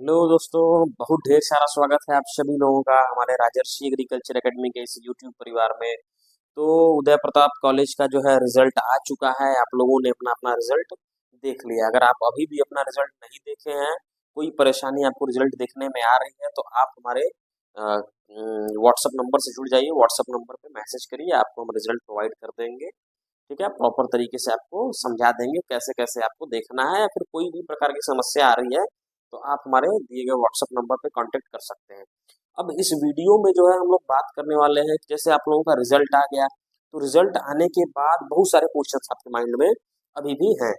Hello दोस्तों, बहुत ढेर सारा स्वागत है आप सभी लोगों का हमारे राजर्षि एग्रीकल्चर एकेडमी के इस यूट्यूब परिवार में। तो उदय प्रताप कॉलेज का जो है रिजल्ट आ चुका है। आप लोगों ने अपना अपना रिजल्ट देख लिया। अगर आप अभी भी अपना रिजल्ट नहीं देखे हैं, कोई परेशानी आपको रिजल्ट देखने में आ रही है, तो आप हमारे व्हाट्सएप नंबर से जुड़ जाइए। व्हाट्सएप नंबर पे मैसेज करिए, आपको हम रिजल्ट प्रोवाइड कर देंगे। ठीक है, प्रॉपर तरीके से आपको समझा देंगे कैसे कैसे आपको देखना है, या फिर कोई भी प्रकार की समस्या आ रही है तो आप हमारे दिए गए व्हाट्सएप नंबर पे कांटेक्ट कर सकते हैं। अब इस वीडियो में जो है हम लोग बात करने वाले हैं कि जैसे आप लोगों का रिजल्ट आ गया, तो रिजल्ट आने के बाद बहुत सारे क्वेश्चंस आपके माइंड में अभी भी हैं।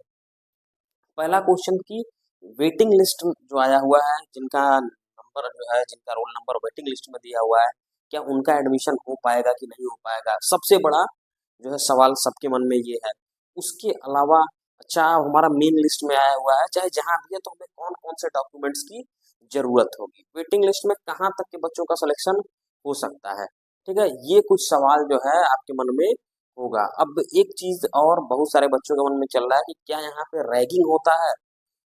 पहला क्वेश्चन की वेटिंग लिस्ट जो आया हुआ है, जिनका नंबर जो है, जिनका रोल नंबर वेटिंग लिस्ट में दिया हुआ है, क्या उनका एडमिशन हो पाएगा कि नहीं हो पाएगा, सबसे बड़ा जो है सवाल सबके मन में ये है। उसके अलावा अच्छा, हमारा मेन लिस्ट में आया हुआ है, चाहे जहां भी है, तो हमें कौन कौन से डॉक्यूमेंट्स की जरूरत होगी, वेटिंग लिस्ट में कहाँ तक के बच्चों का सिलेक्शन हो सकता है। ठीक है, ये कुछ सवाल जो है आपके मन में होगा। अब एक चीज और बहुत सारे बच्चों के मन में चल रहा है कि क्या यहाँ पे रैगिंग होता है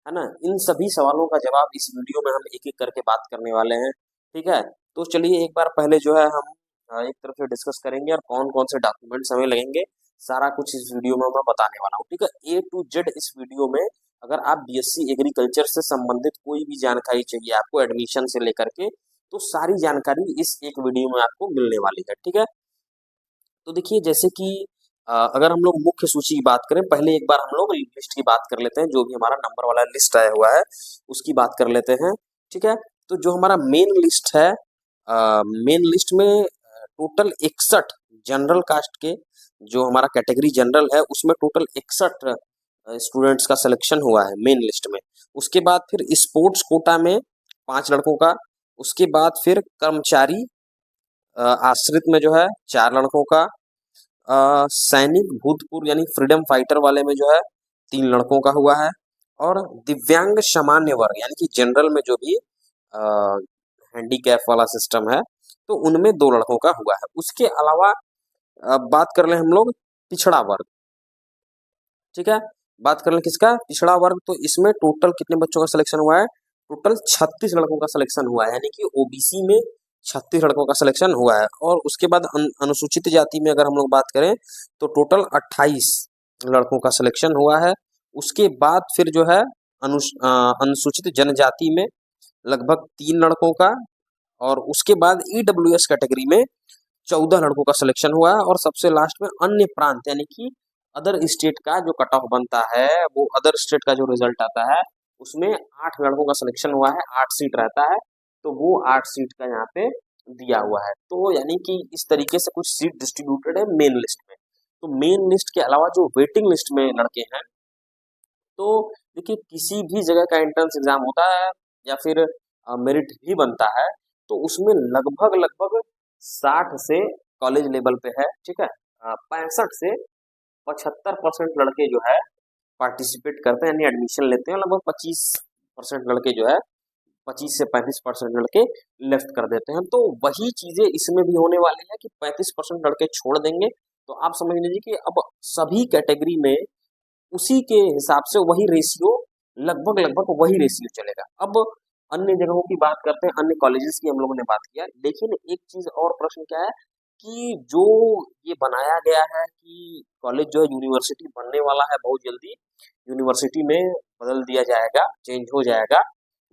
ना। इन सभी सवालों का जवाब इस वीडियो में हम एक एक करके बात करने वाले हैं। ठीक है, तो चलिए एक बार पहले जो है हम एक तरफ से डिस्कस करेंगे और कौन कौन से डॉक्यूमेंट्स हमें लगेंगे, सारा कुछ इस वीडियो में मैं बताने वाला हूँ। ठीक है, ए टू जेड इस वीडियो में। अगर आप बीएससी एग्रीकल्चर से संबंधित कोई भी जानकारी चाहिए आपको, एडमिशन से लेकर के, तो सारी जानकारी इस एक वीडियो में आपको मिलने वाली है। ठीक है, तो देखिए जैसे कि अगर हम लोग मुख्य सूची की बात करें, पहले एक बार हम लोग लिस्ट की बात कर लेते हैं। जो भी हमारा नंबर वाला लिस्ट आया हुआ है उसकी बात कर लेते हैं। ठीक है, तो जो हमारा मेन लिस्ट है, मेन लिस्ट में टोटल 61 जनरल कास्ट के, जो हमारा कैटेगरी जनरल है, उसमें टोटल 61 स्टूडेंट्स का सिलेक्शन हुआ है मेन लिस्ट में। उसके बाद फिर स्पोर्ट्स कोटा में 5 लड़कों का। उसके बाद फिर कर्मचारी आश्रित में जो है 4 लड़कों का। सैनिक भूतपूर्व यानी फ्रीडम फाइटर वाले में जो है 3 लड़कों का हुआ है। और दिव्यांग सामान्य वर्ग यानी कि जनरल में जो भी हैंडीकैप वाला सिस्टम है, तो उनमें 2 लड़कों का हुआ है। उसके अलावा बात कर ले हम लोग पिछड़ा वर्ग। ठीक है, बात कर ले किसका, पिछड़ा वर्ग। तो इसमें टोटल कितने बच्चों का सिलेक्शन हुआ है, टोटल 36 लड़कों का सिलेक्शन हुआ है, यानी कि ओबीसी में 36 लड़कों का सिलेक्शन हुआ है। और उसके बाद अनुसूचित जाति में अगर हम लोग बात करें, तो टोटल 28 लड़कों का सिलेक्शन हुआ है। उसके बाद फिर जो है अनुसूचित जनजाति में लगभग 3 लड़कों का। और उसके बाद ईडब्ल्यूएस कैटेगरी में 14 लड़कों का सिलेक्शन हुआ है। और सबसे लास्ट में अन्य प्रांत यानी कि अदर स्टेट का जो कट ऑफ बनता है, वो अदर स्टेट का जो रिजल्ट आता है, उसमें 8 लड़कों का सिलेक्शन हुआ है। 8 सीट रहता है, तो वो 8 सीट का यहाँ पे दिया हुआ है। तो यानी कि इस तरीके से कुछ सीट डिस्ट्रीब्यूटेड है मेन लिस्ट में। तो मेन लिस्ट के अलावा जो वेटिंग लिस्ट में लड़के हैं, तो देखिए किसी भी जगह का एंट्रेंस एग्जाम होता है या फिर मेरिट भी बनता है, तो उसमें लगभग लगभग 60 से कॉलेज लेवल पे है। ठीक है, 65 से 75% लड़के जो है पार्टिसिपेट करते हैं, यानी एडमिशन लेते हैं। लगभग 25% लड़के जो है, 25 से 35% लड़के लेफ्ट कर देते हैं। तो वही चीजें इसमें भी होने वाली है कि 35% लड़के छोड़ देंगे। तो आप समझ लीजिए कि अब सभी कैटेगरी में उसी के हिसाब से वही रेशियो, लगभग लगभग वही रेशियो चलेगा। अब अन्य जगहों की बात करते हैं, अन्य कॉलेजेस की हम लोगों ने बात किया, लेकिन एक चीज और प्रश्न क्या है कि जो ये बनाया गया है कि कॉलेज जो है यूनिवर्सिटी बनने वाला है बहुत जल्दी, यूनिवर्सिटी में बदल दिया जाएगा, चेंज हो जाएगा,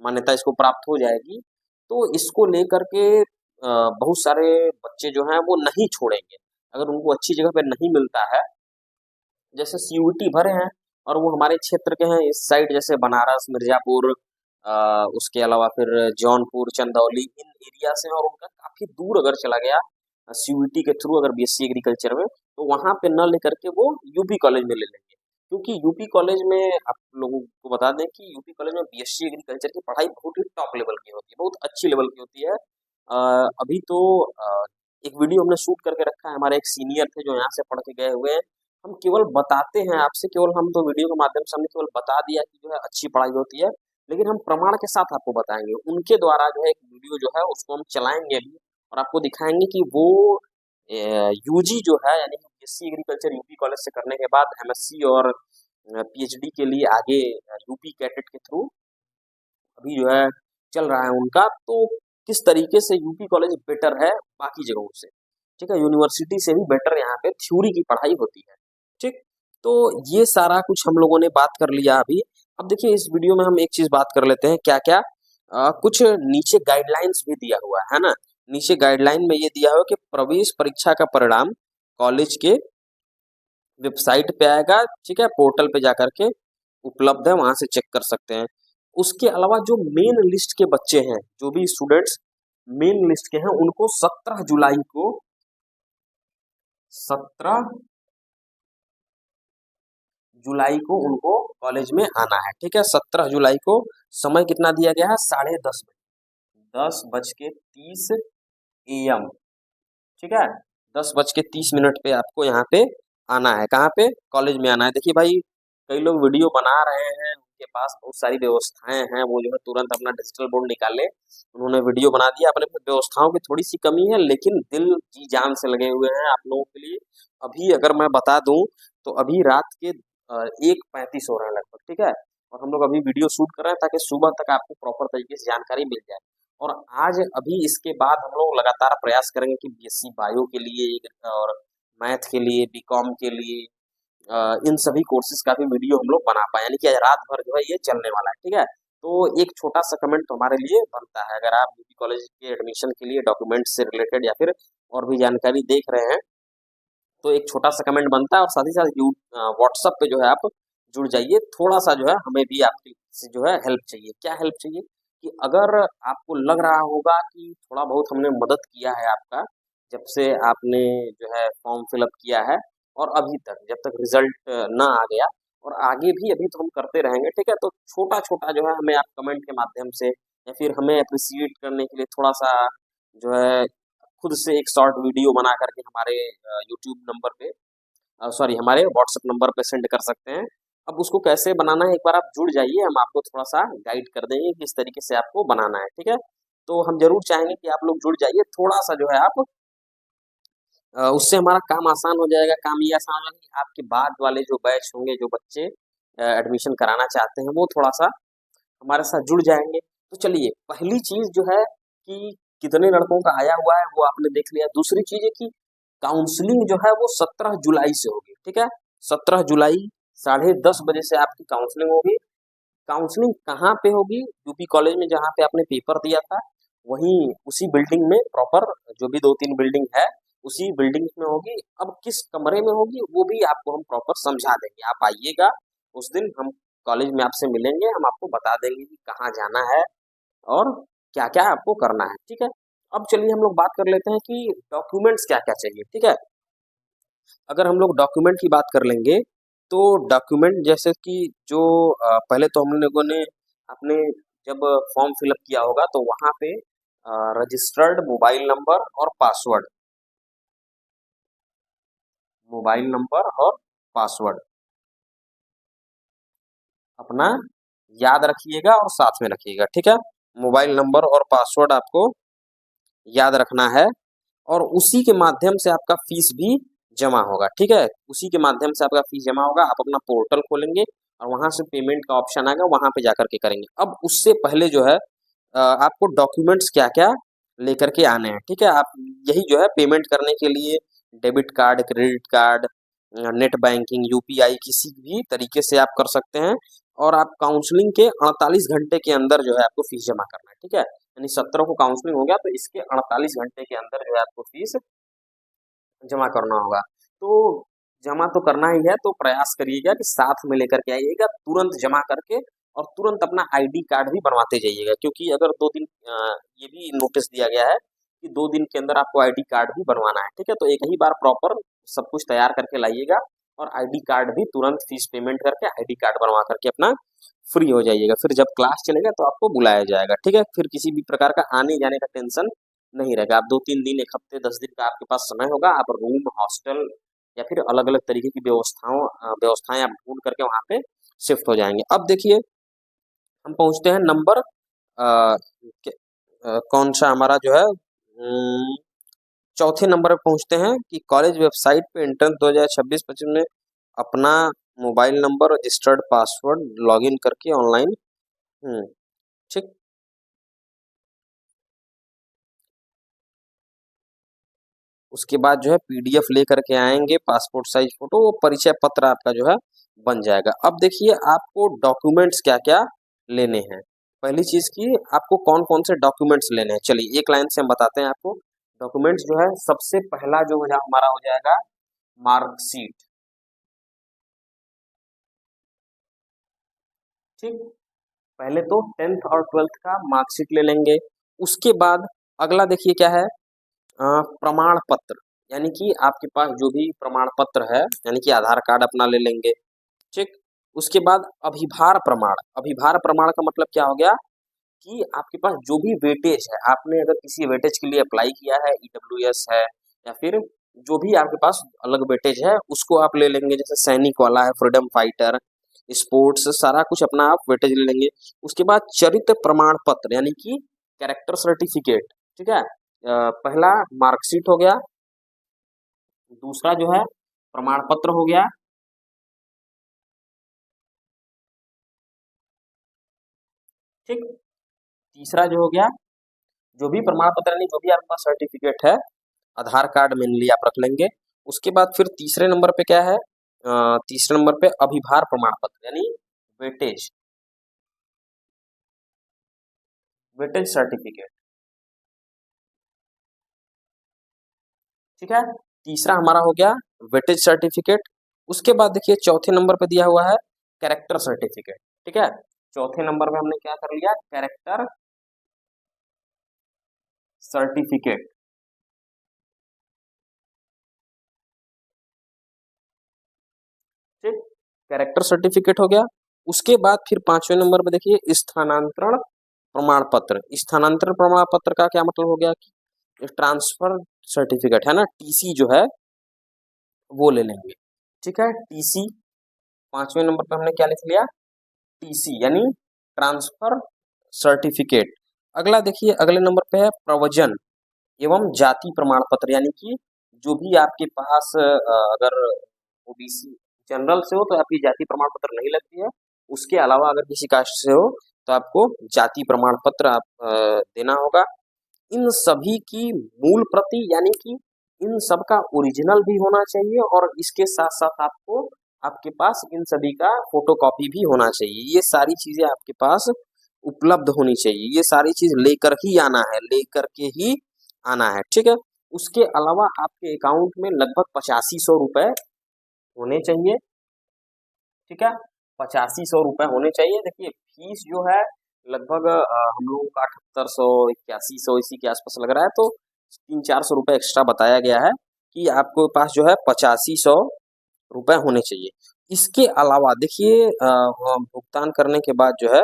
मान्यता इसको प्राप्त हो जाएगी। तो इसको लेकर के बहुत सारे बच्चे जो हैं वो नहीं छोड़ेंगे अगर उनको अच्छी जगह पे नहीं मिलता है। जैसे सीयूटी भरे हैं और वो हमारे क्षेत्र के हैं इस साइड, जैसे बनारस, मिर्जापुर, उसके अलावा फिर जौनपुर, चंदौली, इन एरिया से हैं, और उनका काफी दूर अगर चला गया सीयूटी के थ्रू अगर बीएससी एग्रीकल्चर में, तो वहां पे न लेकर के वो यूपी कॉलेज में ले लेंगे। क्योंकि यूपी कॉलेज में आप लोगों को बता दें कि यूपी कॉलेज में बीएससी एग्रीकल्चर की पढ़ाई बहुत ही टॉप लेवल की होती है, बहुत अच्छी लेवल की होती है। अभी तो एक वीडियो हमने शूट करके रखा है, हमारे एक सीनियर थे जो यहाँ से पढ़ के गए हुए हैं। हम केवल बताते हैं आपसे, केवल हम तो वीडियो के माध्यम से हमने केवल बता दिया कि जो है अच्छी पढ़ाई होती है, लेकिन हम प्रमाण के साथ आपको बताएंगे। उनके द्वारा जो है एक वीडियो जो है उसको हम चलाएंगे अभी, और आपको दिखाएंगे कि वो यूजी जो है, यानी कि बीएससी एग्रीकल्चर यूपी कॉलेज से करने के बाद एमएससी और पीएचडी के लिए आगे यूपी कैटेट के थ्रू अभी जो है चल रहा है उनका, तो किस तरीके से यूपी कॉलेज बेटर है बाकी जगहों से। ठीक है, यूनिवर्सिटी से भी बेटर यहाँ पे थ्योरी की पढ़ाई होती है। ठीक, तो ये सारा कुछ हम लोगों ने बात कर लिया अभी। अब देखिए इस वीडियो में हम एक चीज बात कर लेते हैं, क्या क्या कुछ नीचे गाइडलाइंस भी दिया हुआ है ना। नीचे गाइडलाइन में ये दिया हुआ है कि प्रवेश परीक्षा का परिणाम कॉलेज के वेबसाइट पे आएगा। ठीक है, पोर्टल पे जाकर के उपलब्ध है, वहां से चेक कर सकते हैं। उसके अलावा जो मेन लिस्ट के बच्चे हैं, जो भी स्टूडेंट्स मेन लिस्ट के हैं, उनको 17 जुलाई को उनको कॉलेज में आना है। ठीक है, 17 जुलाई को समय कितना दिया गया है? 10:30 10:30 AM। ठीक है, 10:30 पे आपको यहाँ पे आना है। कहाँ पे? कॉलेज में आना है। देखिए भाई, कई लोग वीडियो बना रहे हैं, उनके पास बहुत सारी व्यवस्थाएं हैं, वो जो है तुरंत अपना डिजिटल बोर्ड निकाले, उन्होंने वीडियो बना दिया। अपने व्यवस्थाओं की थोड़ी सी कमी है, लेकिन दिल जी जान से लगे हुए हैं आप लोगों के लिए। अभी अगर मैं बता दूं तो अभी रात के 1:35 हो रहे हैं लगभग। ठीक है, और हम लोग अभी वीडियो शूट कर रहे हैं ताकि सुबह तक आपको प्रॉपर तरीके से जानकारी मिल जाए। और आज अभी इसके बाद हम लोग लगातार प्रयास करेंगे कि बीएससी बायो के लिए और मैथ के लिए, बीकॉम के लिए, इन सभी कोर्सेज का भी वीडियो हम लोग बना पाए, यानी कि आज रात भर जो है ये चलने वाला है। ठीक है, तो एक छोटा सा कमेंट तो हमारे लिए बनता है, अगर आप बीपी कॉलेज के एडमिशन के लिए डॉक्यूमेंट से रिलेटेड या फिर और भी जानकारी देख रहे हैं, तो एक छोटा सा कमेंट बनता है। और साथ ही साथ यू व्हाट्सअप पे जो है आप जुड़ जाइए। थोड़ा सा जो है हमें भी आपकी से जो है हेल्प चाहिए। क्या हेल्प चाहिए? कि अगर आपको लग रहा होगा कि थोड़ा बहुत हमने मदद किया है आपका, जब से आपने जो है फॉर्म फिलअप किया है और अभी तक, जब तक रिजल्ट ना आ गया, और आगे भी अभी तो हम करते रहेंगे। ठीक है, तो छोटा छोटा जो है हमें आप कमेंट के माध्यम से या फिर हमें अप्रिसिएट करने के लिए थोड़ा सा जो है खुद से एक शॉर्ट वीडियो बना करके हमारे यूट्यूब नंबर पे, सॉरी हमारे व्हाट्सएप नंबर पे सेंड कर सकते हैं। अब उसको कैसे बनाना है, एक बार आप जुड़ जाइए, हम आपको थोड़ा सा गाइड कर देंगे कि किस तरीके से आपको बनाना है। ठीक है, तो हम जरूर चाहेंगे कि आप लोग जुड़ जाइए। थोड़ा सा जो है आप उससे हमारा काम आसान हो जाएगा। काम ये आसान हो जाएगा कि आपके बाद वाले जो बैच होंगे, जो बच्चे एडमिशन कराना चाहते हैं, वो थोड़ा सा हमारे साथ जुड़ जाएंगे। तो चलिए, पहली चीज जो है कि कितने लड़कों का आया हुआ है वो आपने देख लिया। दूसरी चीज है कि काउंसलिंग जो है वो 17 जुलाई से होगी। ठीक है, 17 जुलाई 10:30 बजे से आपकी काउंसलिंग होगी। काउंसलिंग कहाँ पे होगी? यूपी कॉलेज में, जहाँ पे आपने पेपर दिया था, वहीं उसी बिल्डिंग में प्रॉपर, जो भी 2-3 बिल्डिंग है उसी बिल्डिंग में होगी। अब किस कमरे में होगी वो भी आपको हम प्रॉपर समझा देंगे। आप आइएगा उस दिन, हम कॉलेज में आपसे मिलेंगे, हम आपको बता देंगे कि कहाँ जाना है और क्या क्या आपको करना है। ठीक है, अब चलिए हम लोग बात कर लेते हैं कि डॉक्यूमेंट्स क्या क्या चाहिए। ठीक है, अगर हम लोग डॉक्यूमेंट की बात कर लेंगे, तो डॉक्यूमेंट जैसे कि जो पहले तो हम लोगों ने अपने जब फॉर्म फिलअप किया होगा तो वहाँ पे रजिस्टर्ड मोबाइल नंबर और पासवर्ड अपना याद रखिएगा और साथ में रखिएगा। ठीक है, मोबाइल नंबर और पासवर्ड आपको याद रखना है, और उसी के माध्यम से आपका फीस भी जमा होगा। ठीक है, उसी के माध्यम से आपका फीस जमा होगा। आप अपना पोर्टल खोलेंगे और वहां से पेमेंट का ऑप्शन आएगा, वहां पे जाकर के करेंगे। अब उससे पहले जो है आपको डॉक्यूमेंट्स क्या क्या लेकर के आने हैं। ठीक है, आप यही जो है पेमेंट करने के लिए debit card, credit card, net banking, UPI, किसी भी तरीके से आप कर सकते हैं। और आप काउंसलिंग के 48 घंटे के अंदर जो है आपको फीस जमा करना है। ठीक है, यानी 17 को काउंसलिंग हो गया तो इसके 48 घंटे के अंदर जो है आपको फीस जमा करना होगा। तो जमा तो करना ही है, तो प्रयास करिएगा कि साथ में लेकर के आइएगा, तुरंत जमा करके और तुरंत अपना आईडी कार्ड भी बनवाते जाइएगा। क्योंकि अगर 2 दिन ये भी नोटिस दिया गया है कि 2 दिन के अंदर आपको आईडी कार्ड भी बनवाना है। ठीक है, तो एक ही बार प्रॉपर सब कुछ तैयार करके लाइएगा और आईडी कार्ड भी तुरंत फीस पेमेंट करके आईडी कार्ड बनवा करके अपना फ्री हो जाइएगा। फिर जब क्लास चलेगा तो आपको बुलाया जाएगा। ठीक है, फिर किसी भी प्रकार का आने जाने का टेंशन नहीं रहेगा। आप 2-3 दिन, एक हफ्ते, 10 दिन का आपके पास समय होगा। आप रूम, हॉस्टल या फिर अलग अलग तरीके की व्यवस्थाएं आप ढूंढ करके वहां पे शिफ्ट हो जाएंगे। अब देखिए, हम पहुंचते हैं नंबर कौन सा हमारा जो है चौथे नंबर पे पहुंचते हैं कि कॉलेज वेबसाइट पे एंट्रेंस 2026-25 में अपना mobile number, registered password login करके ऑनलाइन। ठीक, उसके बाद जो है पीडीएफ लेकर के आएंगे, पासपोर्ट साइज फोटो, वो परिचय पत्र आपका जो है बन जाएगा। अब देखिए आपको डॉक्यूमेंट्स क्या क्या लेने हैं। पहली चीज की आपको कौन कौन से डॉक्यूमेंट्स लेने हैं, चलिए एक लाइन से हम बताते हैं आपको। डॉक्यूमेंट्स जो है सबसे पहला जो है हमारा हो जाएगा मार्कशीट। ठीक, पहले तो 10th और 12th का मार्कशीट ले लेंगे। उसके बाद अगला देखिए क्या है, प्रमाण पत्र, यानी कि आपके पास जो भी प्रमाण पत्र है, यानी कि आधार कार्ड अपना ले लेंगे। ठीक, उसके बाद अभिभार प्रमाण। अभिभार प्रमाण का मतलब क्या हो गया कि आपके पास जो भी वेटेज है, आपने अगर किसी वेटेज के लिए अप्लाई किया है, ईडब्ल्यूएस है या फिर जो भी आपके पास अलग वेटेज है उसको आप ले लेंगे। जैसे सैनिक वाला है, फ्रीडम फाइटर, स्पोर्ट्स, सारा कुछ अपना आप वेटेज ले लेंगे। उसके बाद चरित्र प्रमाण पत्र यानी कि कैरेक्टर सर्टिफिकेट। ठीक है, पहला मार्कशीट हो गया, दूसरा जो है प्रमाण पत्र हो गया, ठीक, तीसरा जो हो गया जो भी प्रमाण पत्र यानी जो भी आपका सर्टिफिकेट है, आधार कार्ड मेनली आप रख लेंगे। उसके बाद फिर तीसरे नंबर पे क्या है, तीसरे नंबर पे अभिभार प्रमाण पत्र यानी वेटेज, वेटेज सर्टिफिकेट। ठीक है, तीसरा हमारा हो गया वेटेज सर्टिफिकेट। उसके बाद देखिए चौथे नंबर पे दिया हुआ है कैरेक्टर सर्टिफिकेट। ठीक है, चौथे नंबर में हमने क्या कर लिया, कैरेक्टर सर्टिफिकेट। ठीक, कैरेक्टर सर्टिफिकेट हो गया। उसके बाद फिर पांचवें नंबर पे देखिए स्थानांतरण प्रमाण पत्र। स्थानांतरण प्रमाण पत्र का क्या मतलब हो गया कि ट्रांसफर सर्टिफिकेट है ना, टीसी जो है वो ले लेंगे। ठीक है, टीसी पांचवें नंबर पे हमने क्या लिख लिया, टीसी यानी ट्रांसफर सर्टिफिकेट। अगला देखिए अगले नंबर पे है प्रवजन एवं जाति प्रमाण पत्र, यानी कि जो भी आपके पास अगर ओबीसी जनरल से हो तो आपकी जाति प्रमाण पत्र नहीं लगती है। उसके अलावा अगर किसी कास्ट से हो तो आपको जाति प्रमाण पत्र आप देना होगा। इन सभी की मूल प्रति यानी कि इन सब का ओरिजिनल भी होना चाहिए और इसके साथ साथ आपको आपके पास इन सभी का फोटोकॉपी भी होना चाहिए। ये सारी चीजें आपके पास उपलब्ध होनी चाहिए, ये सारी चीज लेकर ही आना है, लेकर के ही आना है। ठीक है, उसके अलावा आपके अकाउंट में लगभग 8500 रुपए होने चाहिए। ठीक है, 8500 रुपए होने चाहिए। देखिए फीस जो है लगभग हम लोगों का 7800 8100 इसी के आसपास लग रहा है, तो 300-400 रुपए एक्स्ट्रा बताया गया है कि आपके पास जो है 8500 रुपए होने चाहिए। इसके अलावा देखिए भुगतान करने के बाद जो है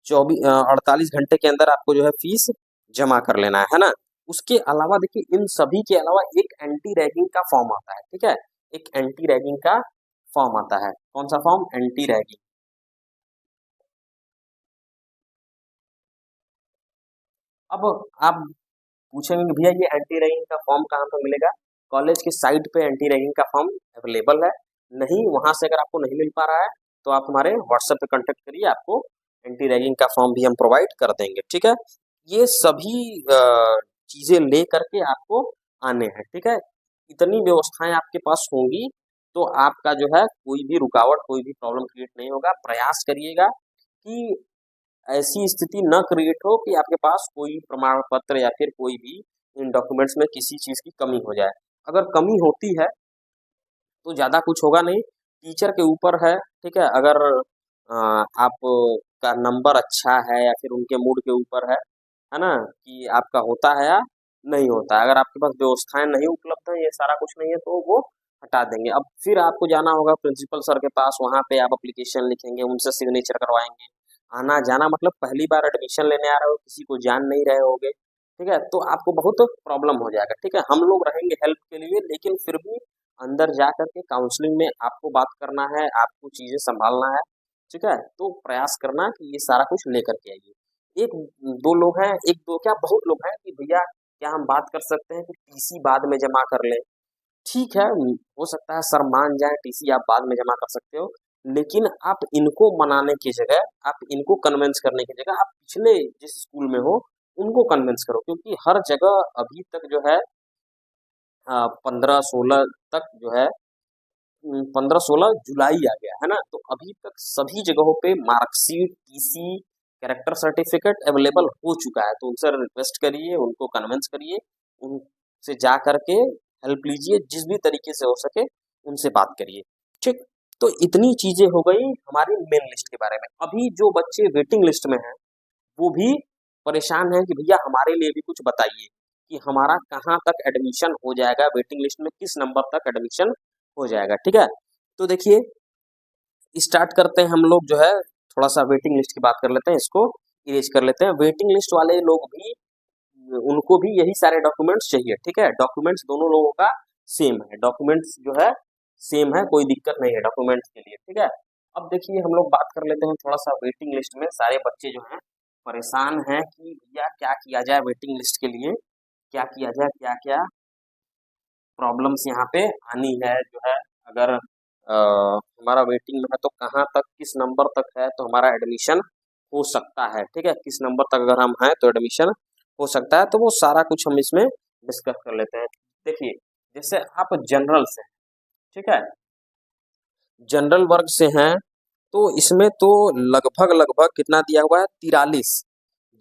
48 घंटे के अंदर आपको जो है फीस जमा कर लेना है ना। उसके अलावा देखिए इन सभी के अलावा एक एंटी रैगिंग का फॉर्म आता है। ठीक है, एक एंटी रैगिंग का फॉर्म आता है। कौन सा फॉर्म, एंटी रैगिंग। अब आप पूछेंगे कि भैया ये एंटी रैगिंग का फॉर्म कहाँ पर मिलेगा। कॉलेज की साइट पे एंटी रैगिंग का फॉर्म अवेलेबल है। नहीं वहां से अगर आपको नहीं मिल पा रहा है तो आप हमारे व्हाट्सएप पे कांटेक्ट करिए, आपको एंटी रैगिंग का फॉर्म भी हम प्रोवाइड कर देंगे। ठीक है, ये सभी चीजें ले करके आपको आने हैं। ठीक है, इतनी व्यवस्थाएं आपके पास होंगी तो आपका जो है कोई भी रुकावट, कोई भी प्रॉब्लम क्रिएट नहीं होगा। प्रयास करिएगा कि ऐसी स्थिति न क्रिएट हो कि आपके पास कोई प्रमाण पत्र या फिर कोई भी इन डॉक्यूमेंट्स में किसी चीज की कमी हो जाए। अगर कमी होती है तो ज्यादा कुछ होगा नहीं, टीचर के ऊपर है। ठीक है, अगर आप का नंबर अच्छा है या फिर उनके मूड के ऊपर है ना, कि आपका होता है या नहीं होता है। अगर आपके पास व्यवस्थाएं नहीं उपलब्ध है, ये सारा कुछ नहीं है, तो वो हटा देंगे। अब फिर आपको जाना होगा प्रिंसिपल सर के पास, वहां पे आप एप्लीकेशन लिखेंगे, उनसे सिग्नेचर करवाएंगे। आना जाना मतलब पहली बार एडमिशन लेने आ रहे हो, किसी को जान नहीं रहे होगे, ठीक है, तो आपको बहुत प्रॉब्लम हो जाएगा। ठीक है, हम लोग रहेंगे हेल्प के लिए, लेकिन फिर भी अंदर जा करके काउंसलिंग में आपको बात करना है, आपको चीजें संभालना है। ठीक है, तो प्रयास करना कि ये सारा कुछ लेकर के आइए। एक दो लोग हैं, एक दो क्या बहुत लोग हैं कि भैया क्या हम बात कर सकते हैं कि टीसी बाद में जमा कर लें। ठीक है, हो सकता है सर मान जाए, टीसी आप बाद में जमा कर सकते हो, लेकिन आप इनको मनाने की जगह, आप इनको कन्विंस करने की जगह आप पिछले जिस स्कूल में हो उनको कन्विंस करो, क्योंकि हर जगह अभी तक जो है 15-16 तक जो है 15-16 जुलाई आ गया है ना, तो अभी तक सभी जगहों पे marksheet, TC, character certificate available हो चुका है। तो उनसे रिक्वेस्ट करिए, उनको कन्विंस करिए, उनसे जा करके हेल्प लीजिए, जिस भी तरीके से हो सके उनसे बात करिए। ठीक, तो इतनी चीजें हो गई हमारी मेन लिस्ट के बारे में। अभी जो बच्चे वेटिंग लिस्ट में हैं वो भी परेशान हैं कि भैया हमारे लिए भी कुछ बताइए कि हमारा कहाँ तक एडमिशन हो जाएगा, वेटिंग लिस्ट में किस नंबर तक एडमिशन हो जाएगा। ठीक है, तो देखिए स्टार्ट करते हैं हम लोग जो है, थोड़ा सा वेटिंग लिस्ट की बात कर लेते हैं, इसको इरेज कर लेते हैं। वेटिंग लिस्ट वाले लोग भी, उनको भी यही सारे डॉक्यूमेंट्स चाहिए। ठीक है, डॉक्यूमेंट्स दोनों लोगों का सेम है, डॉक्यूमेंट्स जो है सेम है, कोई दिक्कत नहीं है डॉक्यूमेंट्स के लिए। ठीक है, अब देखिए हम लोग बात कर लेते हैं थोड़ा सा वेटिंग लिस्ट में सारे बच्चे जो हैं परेशान हैं कि भैया क्या किया जाए वेटिंग लिस्ट के लिए, क्या किया जाए, क्या क्या प्रॉब्लम्स यहाँ पे आनी है जो है। अगर हमारा वेटिंग में है तो कहाँ तक, किस नंबर तक है तो हमारा एडमिशन हो सकता है। ठीक है, किस नंबर तक अगर हम हैं तो एडमिशन हो सकता है, तो वो सारा कुछ हम इसमें डिस्कस कर लेते हैं। देखिए जैसे आप जनरल से, ठीक है, जनरल वर्ग से हैं तो इसमें तो लगभग लगभग कितना दिया हुआ है, 43।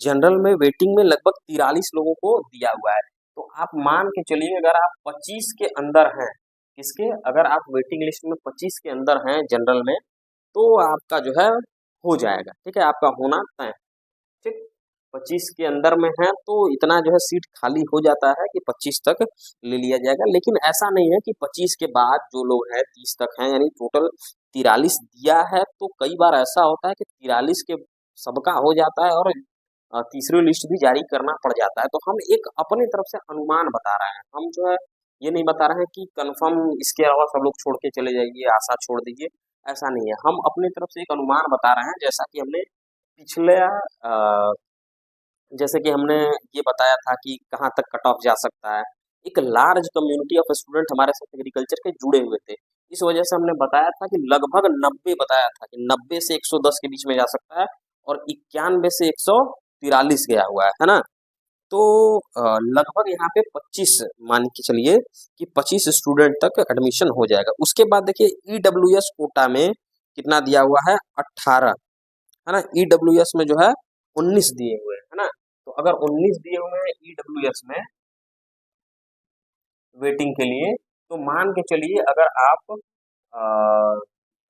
जनरल में वेटिंग में लगभग 43 लोगों को दिया हुआ है। तो आप मान के चलिए अगर आप 25 के अंदर हैं, किसके, अगर आप वेटिंग लिस्ट में 25 के अंदर हैं जनरल में, तो आपका जो है हो जाएगा। ठीक है, आपका होना तय है। ठीक, 25 के अंदर में है तो इतना जो है सीट खाली हो जाता है कि 25 तक ले लिया जाएगा। लेकिन ऐसा नहीं है कि 25 के बाद जो लोग हैं 30 तक हैं, यानी टोटल 43 दिया है। तो कई बार ऐसा होता है कि 43 के सबका हो जाता है और तीसरी लिस्ट भी जारी करना पड़ जाता है। तो हम एक अपने तरफ से अनुमान बता रहे हैं, हम जो है ये नहीं बता रहे हैं कि कंफर्म इसके अलावा सब लोग छोड़ के चले जाइए, आशा छोड़ दीजिए, ऐसा नहीं है। हम अपनी तरफ से एक अनुमान बता रहे हैं, जैसा कि हमने पिछले जैसे कि हमने ये बताया था कि कहाँ तक कट ऑफ जा सकता है। एक लार्ज कम्युनिटी ऑफ स्टूडेंट हमारे साथ एग्रीकल्चर के जुड़े हुए थे, इस वजह से हमने बताया था कि लगभग 90 बताया था कि 90 से 110 के बीच में जा सकता है, और 91 से 143 गया हुआ है ना। तो लगभग यहाँ पे 25 मान के चलिए कि 25 स्टूडेंट तक एडमिशन हो जाएगा। उसके बाद देखिए ईडब्ल्यूएस कोटा में कितना दिया हुआ है, 18 है ना। ईडब्ल्यूएस में जो है 19 दिए हुए हैं, है ना। तो अगर 19 दिए हुए हैं ईडब्ल्यूएस में वेटिंग के लिए, तो मान के चलिए अगर आप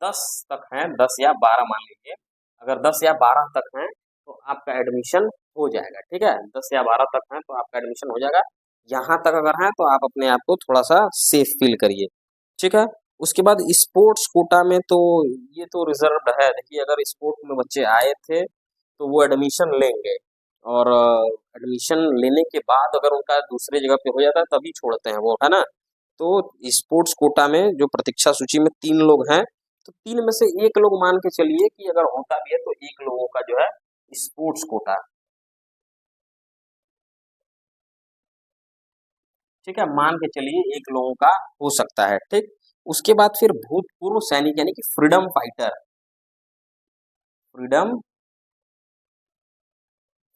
10 तक हैं, 10 या 12 मान लीजिए, अगर 10 या 12 तक हैं तो आपका एडमिशन हो जाएगा। ठीक है, 10 या 12 तक हैं तो आपका एडमिशन हो जाएगा। यहाँ तक अगर हैं तो आप अपने आप को थोड़ा सा सेफ फील करिए। ठीक है, उसके बाद स्पोर्ट्स कोटा में तो ये तो रिजर्व्ड है। देखिए अगर स्पोर्ट्स में बच्चे आए थे तो वो एडमिशन लेंगे, और एडमिशन लेने के बाद अगर उनका दूसरे जगह पे हो जाता है तभी छोड़ते हैं वो, है ना। तो स्पोर्ट्स कोटा में जो प्रतीक्षा सूची में 3 लोग हैं, तो 3 में से एक लोग मान के चलिए कि अगर होता भी है तो एक लोगों का जो है स्पोर्ट्स कोटा। ठीक है, मान के चलिए एक लोगों का हो सकता है। ठीक, उसके बाद फिर भूतपूर्व सैनिक यानी कि फ्रीडम फाइटर, फ्रीडम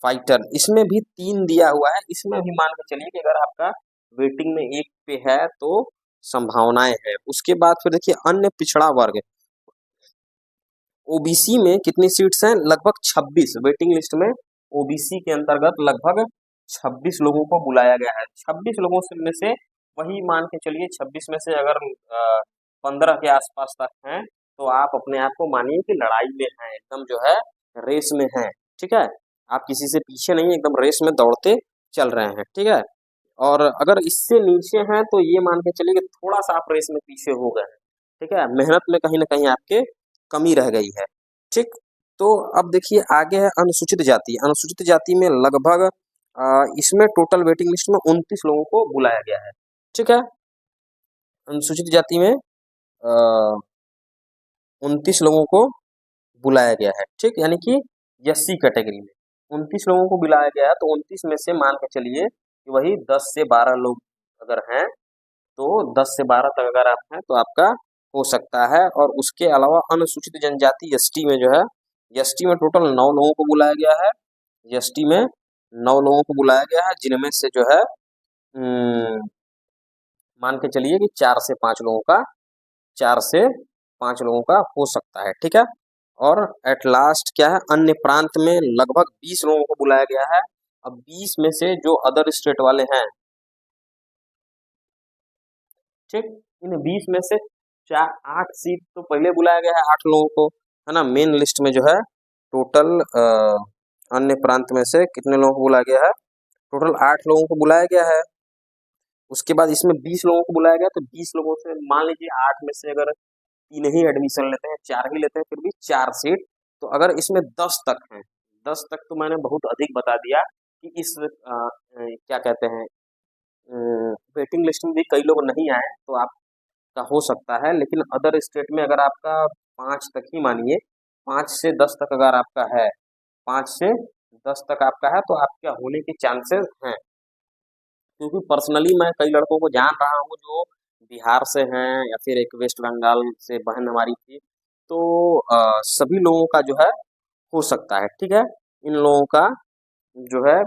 फाइटर, इसमें भी 3 दिया हुआ है। इसमें भी मान के चलिए कि अगर आपका वेटिंग में 1 पे है तो संभावनाएं है। उसके बाद फिर देखिए अन्य पिछड़ा वर्ग, ओबीसी में कितनी सीट्स हैं, लगभग 26 वेटिंग लिस्ट में। ओबीसी के अंतर्गत लगभग 26 लोगों को बुलाया गया है। 26 लोगों से में से वही मान के चलिए 26 में से अगर 15 के आसपास तक हैं तो आप अपने आप को मानिए कि लड़ाई में हैं, एकदम जो है रेस में हैं। ठीक है, आप किसी से पीछे नहीं, एकदम रेस में दौड़ते चल रहे हैं। ठीक है, और अगर इससे नीचे हैं तो ये मान के चलिए कि थोड़ा सा आप रेस में पीछे हो गए हैं। ठीक है, मेहनत में कहीं ना कहीं आपके कमी रह गई है। ठीक, तो अब देखिए आगे है अनुसूचित जाति। अनुसूचित जाति में लगभग इसमें टोटल वेटिंग लिस्ट में 29 लोगों को बुलाया गया है। ठीक है, अनुसूचित जाति में 29 लोगों को बुलाया गया है। ठीक, यानी कि एससी कैटेगरी में 29 लोगों को बुलाया गया है। तो 29 में से मान के चलिए कि वही 10 से 12 लोग अगर हैं, तो 10 से 12 तक अगर आप हैं तो आपका हो सकता है। और उसके अलावा अनुसूचित जनजाति एसटी में जो है, एसटी में टोटल 9 लोगों को बुलाया गया है। एसटी में 9 लोगों को बुलाया गया है, जिनमें से जो है मान के चलिए कि 4 से 5 लोगों का हो सकता है, ठीक है। और एट लास्ट क्या है, अन्य प्रांत में लगभग 20 लोगों को बुलाया गया है। अब 20 में से जो अदर स्टेट वाले हैं, ठीक, इन 20 में से 8 सीट तो पहले बुलाया गया है 8 लोगों को, है ना। मेन लिस्ट में जो है टोटल अन्य प्रांत में से कितने लोगों को बुलाया गया है, टोटल 8 लोगों को बुलाया गया है। उसके बाद इसमें 20 लोगों को बुलाया गया, तो 20 लोगों से मान लीजिए 8 में से अगर 3 ही एडमिशन लेते हैं, 4 ही लेते हैं, फिर भी 4 सीट। तो अगर इसमें 10 तक हैं, 10 तक तो मैंने बहुत अधिक बता दिया कि इस क्या कहते हैं, वेटिंग लिस्ट में भी कई लोग नहीं आए, तो आपका हो सकता है। लेकिन अदर स्टेट में अगर आपका 5 तक ही मानिए, 5 से 10 तक अगर आपका है, 5 से 10 तक आपका है, तो आपका होने के चांसेस हैं। क्योंकि पर्सनली मैं कई लड़कों को जान रहा हूँ जो बिहार से हैं, या फिर एक वेस्ट बंगाल से बहन हमारी थी, तो सभी लोगों का जो है हो सकता है, ठीक है। इन लोगों का जो है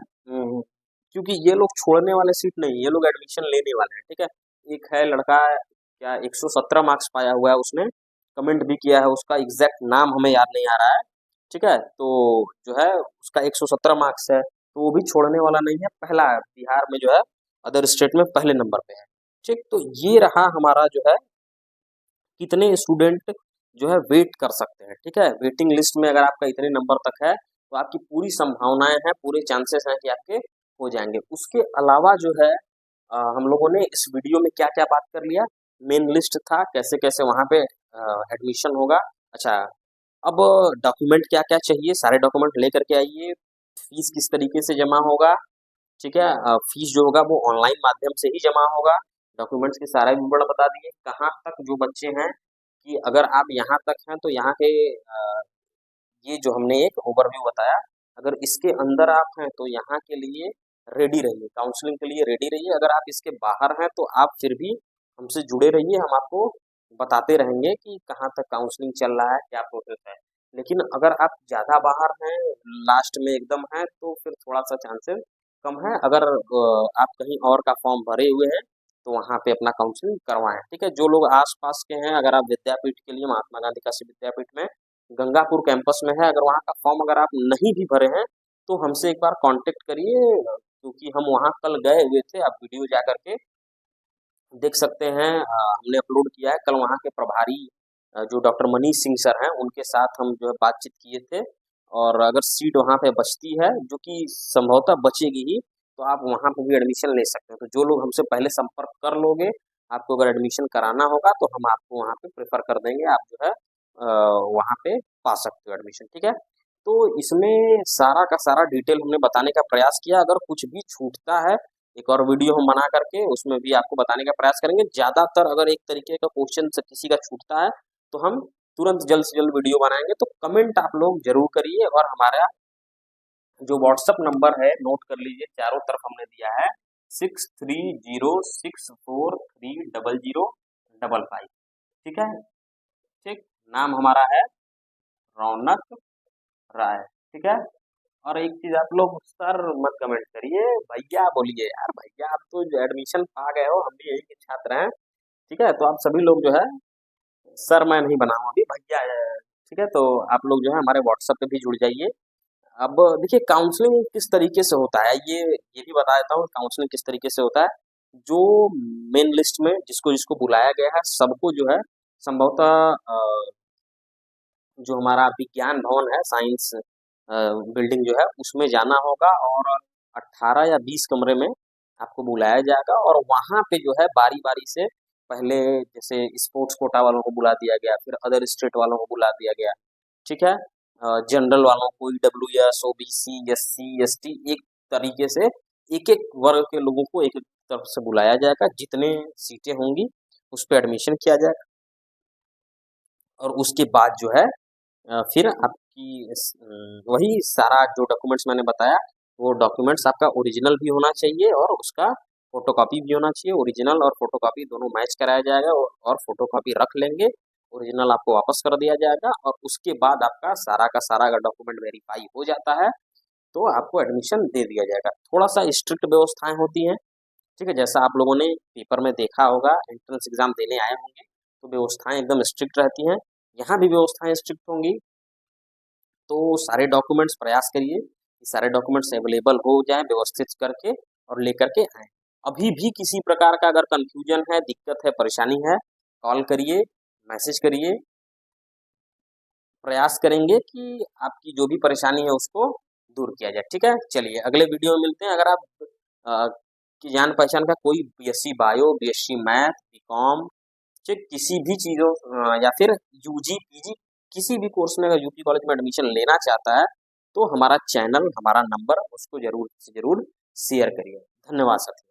क्योंकि ये लोग छोड़ने वाले सीट नहीं, ये लोग एडमिशन लेने वाले हैं, ठीक है। एक है लड़का, क्या 117 मार्क्स पाया हुआ है, उसने कमेंट भी किया है, उसका एग्जैक्ट नाम हमें याद नहीं आ रहा है, ठीक है। तो जो है उसका 117 मार्क्स है, तो वो भी छोड़ने वाला नहीं है, पहला है बिहार में जो है, अदर स्टेट में पहले नंबर पे है, ठीक। तो ये रहा हमारा जो है कितने स्टूडेंट जो है वेट कर सकते हैं, ठीक है। वेटिंग लिस्ट में अगर आपका इतने नंबर तक है, तो आपकी पूरी संभावनाएं हैं, पूरे चांसेस हैं कि आपके हो जाएंगे। उसके अलावा जो है हम लोगों ने इस वीडियो में क्या क्या बात कर लिया, मेन लिस्ट था, कैसे कैसे वहाँ पे एडमिशन होगा। अच्छा, अब डॉक्यूमेंट क्या क्या चाहिए, सारे डॉक्यूमेंट लेकर के आइए। फीस किस तरीके से जमा होगा, ठीक है। फीस जो होगा वो ऑनलाइन माध्यम से ही जमा होगा। डॉक्यूमेंट्स के सारे विवरण बता दिए। कहाँ तक जो बच्चे हैं कि अगर आप यहाँ तक हैं तो यहाँ के ये जो हमने एक ओवरव्यू बताया, अगर इसके अंदर आप हैं तो यहाँ के लिए रेडी रहिए, काउंसलिंग के लिए रेडी रहिए। अगर आप इसके बाहर हैं तो आप फिर भी हमसे जुड़े रहिए, हम आपको बताते रहेंगे कि कहाँ तक काउंसलिंग चल रहा है, क्या प्रोसेस है। लेकिन अगर आप ज़्यादा बाहर हैं, लास्ट में एकदम हैं, तो फिर थोड़ा सा चांसेस कम है। अगर आप कहीं और का फॉर्म भरे हुए हैं तो वहाँ पे अपना काउंसलिंग करवाएं, ठीक है। जो लोग आसपास के हैं, अगर आप विद्यापीठ के लिए महात्मा गांधी काशी विद्यापीठ में गंगापुर कैंपस में है, अगर वहाँ का फॉर्म अगर आप नहीं भी भरे हैं, तो हमसे एक बार कांटेक्ट करिए, क्योंकि हम वहाँ कल गए हुए थे। आप वीडियो जा करके देख सकते हैं, हमने अपलोड किया है। कल वहाँ के प्रभारी जो डॉक्टर मनीष सिंह सर हैं, उनके साथ हम जो है बातचीत किए थे। और अगर सीट वहाँ पे बचती है, जो कि संभवतः बचेगी ही, तो आप वहाँ पे भी एडमिशन ले सकते हैं। तो जो लोग हमसे पहले संपर्क कर लोगे, आपको अगर एडमिशन कराना होगा तो हम आपको वहाँ पे प्रेफर कर देंगे, आप जो है वहाँ पे पा सकते हो एडमिशन, ठीक है। तो इसमें सारा का सारा डिटेल हमने बताने का प्रयास किया। अगर कुछ भी छूटता है, एक और वीडियो हम बना करके उसमें भी आपको बताने का प्रयास करेंगे। ज़्यादातर अगर एक तरीके का क्वेश्चन से किसी का छूटता है, तो हम तुरंत जल्द से जल्द वीडियो बनाएंगे। तो कमेंट आप लोग जरूर करिए, और हमारा जो व्हाट्सअप नंबर है नोट कर लीजिए, चारों तरफ हमने दिया है 6306430055, ठीक है। ठीक, नाम हमारा है रौनक राय, ठीक है। और एक चीज आप लोग सर मत कमेंट करिए, भैया बोलिए। यार भैया, आप तो एडमिशन पा गए हो, हम भी यही के छात्र हैं, ठीक है। तो आप सभी लोग जो है, सर मैं नहीं बनाऊँ अभी, भैया है, ठीक है। तो आप लोग जो है हमारे व्हाट्सएप पे भी जुड़ जाइए। अब देखिए काउंसलिंग किस तरीके से होता है, ये भी बता देता हूँ काउंसलिंग किस तरीके से होता है। जो मेन लिस्ट में जिसको जिसको बुलाया गया है, सबको जो है संभवतः जो हमारा विज्ञान भवन है, साइंस बिल्डिंग जो है, उसमें जाना होगा, और 18 या 20 कमरे में आपको बुलाया जाएगा। और वहाँ पे जो है बारी बारी से, पहले जैसे स्पोर्ट्स कोटा वालों को बुला दिया गया, फिर अदर स्टेट वालों को बुला दिया गया, ठीक है। जनरल वालों को, EWS, OBC, SC, ST, एक तरीके से एक एक वर्ग के लोगों को एक एक तरफ से बुलाया जाएगा। जितने सीटें होंगी उस पर एडमिशन किया जाएगा, और उसके बाद जो है फिर आपकी वही सारा जो डॉक्यूमेंट्स मैंने बताया, वो डॉक्यूमेंट्स आपका ओरिजिनल भी होना चाहिए और उसका फोटोकॉपी भी होना चाहिए। ओरिजिनल और फोटोकॉपी दोनों मैच कराया जाएगा, और फोटोकॉपी रख लेंगे, ओरिजिनल आपको वापस कर दिया जाएगा। और उसके बाद आपका सारा का सारा अगर डॉक्यूमेंट वेरीफाई हो जाता है, तो आपको एडमिशन दे दिया जाएगा। थोड़ा सा स्ट्रिक्ट व्यवस्थाएं होती हैं, ठीक है, जैसा आप लोगों ने पेपर में देखा होगा, एंट्रेंस एग्जाम देने आए होंगे तो व्यवस्थाएं एकदम स्ट्रिक्ट रहती हैं, यहाँ भी व्यवस्थाएं स्ट्रिक्ट होंगी। तो सारे डॉक्यूमेंट्स प्रयास करिए कि सारे डॉक्यूमेंट्स अवेलेबल हो जाएं व्यवस्थित करके और लेकर के आएँ। अभी भी किसी प्रकार का अगर कंफ्यूजन है, दिक्कत है, परेशानी है, कॉल करिए, मैसेज करिए, प्रयास करेंगे कि आपकी जो भी परेशानी है उसको दूर किया जाए। ठीक है, चलिए अगले वीडियो में मिलते हैं। अगर आप की जान पहचान का कोई BSc bio, BSc math, BCom, ठीक किसी भी चीज़ों या फिर यूजी पीजी किसी भी कोर्स में अगर यूपी कॉलेज में एडमिशन लेना चाहता है तो हमारा चैनल, हमारा नंबर उसको जरूर से जरूर शेयर करिए। धन्यवाद साथियों।